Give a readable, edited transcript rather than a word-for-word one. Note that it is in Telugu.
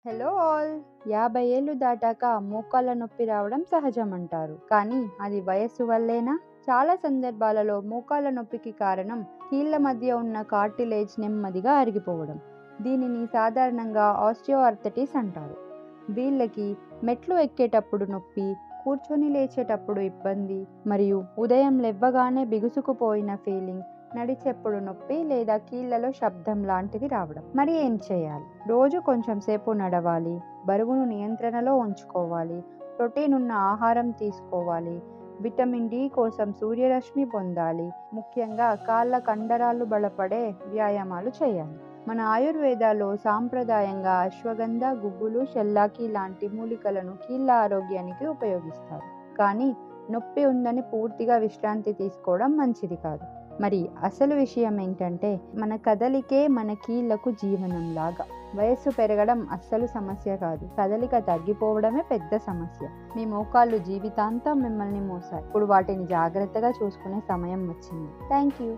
Hello all! 50 ఏళ్లు దాటాక మోకాళ్ళ నొప్పి రావడం సహజమంటారు. కానీ అది వయస్సు వల్లేనా? చాలా సందర్భాలలో మోకాళ్ళ నొప్పికి కారణం కీళ్ల మధ్య ఉన్న కార్టిలేజ్ నెమ్మదిగా అరిగిపోవడం. దీనిని సాధారణంగా ఆస్టియోఆర్థరైటిస్ అంటారు. వీళ్ళకి మెట్లు ఎక్కేటప్పుడు నొప్పి, కూర్చొని లేచేటప్పుడు ఇబ్బంది మరియు ఉదయం లెవ్వగానే బిగుసుకుపోయిన ఫీలింగ్, నడిచేప్పుడు నొప్పి లేదా కీళ్లలో శబ్దం లాంటిది రావడం. మరి ఏం చేయాలి? రోజు కొంచెం సేపు నడవాలి, బరువును నియంత్రణలో ఉంచుకోవాలి, ప్రోటీన్ ఉన్న ఆహారం తీసుకోవాలి, విటమిన్ డి కోసం సూర్యరశ్మి పొందాలి, ముఖ్యంగా కాళ్ళ కండరాలు బలపడే వ్యాయామాలు చేయాలి. మన ఆయుర్వేదాలో సాంప్రదాయంగా అశ్వగంధ, గుగ్గులు, షెల్లాకి లాంటి మూలికలను కీళ్ళ ఆరోగ్యానికి ఉపయోగిస్తారు. కానీ నొప్పి ఉందని పూర్తిగా విశ్రాంతి తీసుకోవడం మంచిది కాదు. మరి అసలు విషయం ఏంటంటే, మన కదలికే మన కీళ్లకు జీవనం లాగా. వయస్సు పెరగడం అస్సలు సమస్య కాదు, కదలిక తగ్గిపోవడమే పెద్ద సమస్య. మీ మోకాళ్ళు జీవితాంతం మిమ్మల్ని మోసాయి. ఇప్పుడు వాటిని జాగ్రత్తగా చూసుకునే సమయం వచ్చింది. Thank you.